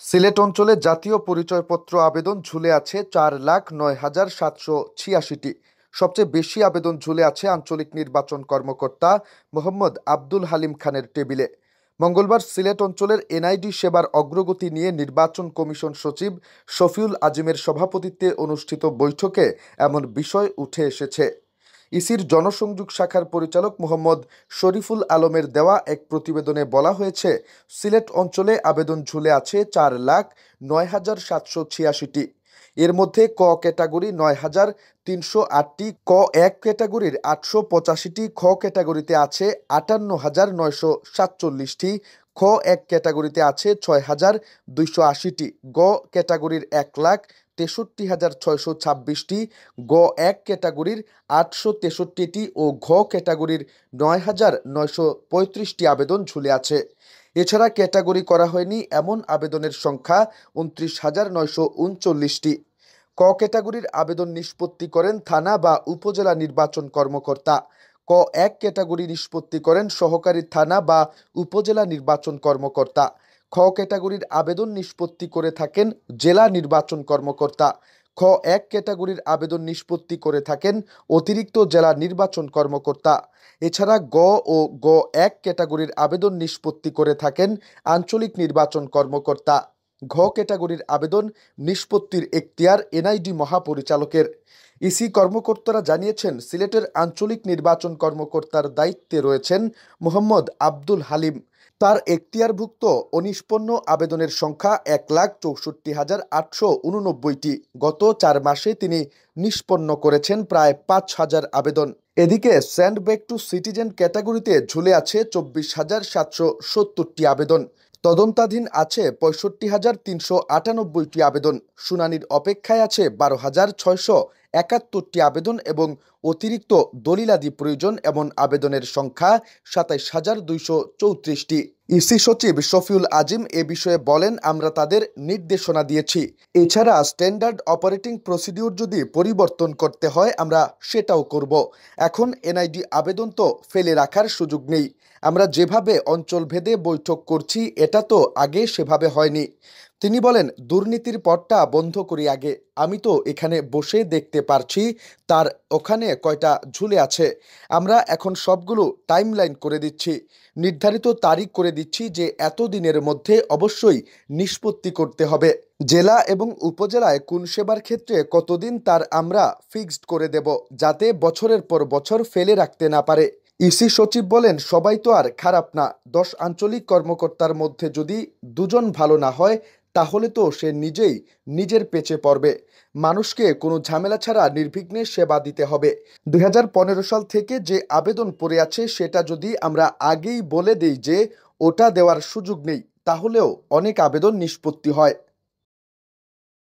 সিলেট অঞ্চলে জাতীয় পরিচয়পত্র আবেদন ঝুলে আছে 4,09,786টি। সবচেয়ে বেশি আবেদন ঝুলে আছে আঞ্চলিক নির্বাচন কর্মকর্তা মোহাম্মদ আব্দুল হালিম খানের টেবিলে। মঙ্গলবার সিলেট অঞ্চলের এনআইডি সেবার অগ্রগতি নিয়ে নির্বাচন কমিশন সচিব শফিউল আজিমের সভাপতিত্বে অনুষ্ঠিত বৈঠকে এমন বিষয় উঠে এসেছে। ইসির জনসংযোগ শাখার পরিচালক মোহাম্মদ শরীফুল আলমের দেওয়া এক প্রতিবেদনে বলা হয়েছে, সিলেট অঞ্চলে আবেদন ঝুলে আছে 4,09,786টি। এর মধ্যে ক ক্যাটাগরি 9,308টি, ক এক ক্যাটাগরির 885টি, খ ক্যাটাগরিতে আছে 58,947টি, খ এক ক্যাটাগরিতে আছে 6,280টি, গ ক্যাটাগরির 1,63,626টি, গ এক ক্যাটাগরির 863টি ও ঘ ক্যাটাগরির 9,935টি আবেদন ঝুলে আছে। এছাড়া ক্যাটাগরি করা হয়নি এমন আবেদনের সংখ্যা 29,939টি। ক ক্যাটাগরির আবেদন নিষ্পত্তি করেন থানা বা উপজেলা নির্বাচন কর্মকর্তা। ক এক ক্যাটাগরি নিষ্পত্তি করেন সহকারী থানা বা উপজেলা নির্বাচন কর্মকর্তা। খ ক্যাটাগরির আবেদন নিষ্পত্তি করে থাকেন জেলা নির্বাচন কর্মকর্তা। খ এক ক্যাটাগরির আবেদন নিষ্পত্তি করে থাকেন অতিরিক্ত জেলা নির্বাচন কর্মকর্তা। এছাড়া গ ও গ এক ক্যাটাগরির আবেদন নিষ্পত্তি করে থাকেন আঞ্চলিক নির্বাচন কর্মকর্তা। ঘ ক্যাটাগরির আবেদন নিষ্পত্তির এখতিয়ার এনআইডি মহাপরিচালকের। ইসি কর্মকর্তারা জানিয়েছেন, সিলেটের আঞ্চলিক নির্বাচন কর্মকর্তার দায়িত্বে রয়েছেন মোহাম্মদ আব্দুল হালিম। তার এখতিয়ারভুক্ত অনিষ্পন্ন আবেদনের সংখ্যা 1,64,889টি। গত 4 মাসে তিনি নিষ্পন্ন করেছেন প্রায় 5,000 আবেদন। এদিকে সেন্ড ব্যাক টু সিটিজেন ক্যাটাগরিতে ঝুলে আছে 24,770টি আবেদন। তদন্তাধীন আছে 65,398টি আবেদন। শুনানির অপেক্ষায় আছে 12,671টি আবেদন এবং অতিরিক্ত দলিলাদি প্রয়োজন এমন আবেদনের সংখ্যা 27,234টি। ইসি সচিব শফিউল আজিম এ বিষয়ে বলেন, আমরা তাদের নির্দেশনা দিয়েছি। এছাড়া স্ট্যান্ডার্ড অপারেটিং প্রসিডিউর যদি পরিবর্তন করতে হয় আমরা সেটাও করব। এখন এনআইডি আবেদন তো ফেলে রাখার সুযোগ নেই। আমরা যেভাবে অঞ্চলভেদে বৈঠক করছি এটা তো আগে সেভাবে হয়নি। তিনি বলেন, দুর্নীতির পথটা বন্ধ করি আগে। আমি তো এখানে বসে দেখতে পারছি তার ওখানে কয়টা ঝুলে আছে। আমরা এখন সবগুলো টাইমলাইন করে দিচ্ছি, নির্ধারিত তারিখ করে দিচ্ছি যে এত দিনের মধ্যে অবশ্যই নিষ্পত্তি করতে হবে। জেলা এবং উপজেলায় কোন সেবার ক্ষেত্রে কতদিন তার আমরা ফিক্সড করে দেব, যাতে বছরের পর বছর ফেলে রাখতে না পারে। ইসি সচিব বলেন, সবাই তো আর খারাপ না। 10 আঞ্চলিক কর্মকর্তার মধ্যে যদি 2 জন ভালো না হয় তাহলে তো সে নিজেই নিজের পেচে পড়বে। মানুষকে কোনো ঝামেলা ছাড়া নির্বিঘ্নে সেবা দিতে হবে। 2015 সাল থেকে যে আবেদন পড়ে আছে সেটা যদি আমরা আগেই বলে দেই যে ওটা দেওয়ার সুযোগ নেই, তাহলেও অনেক আবেদন নিষ্পত্তি হয়।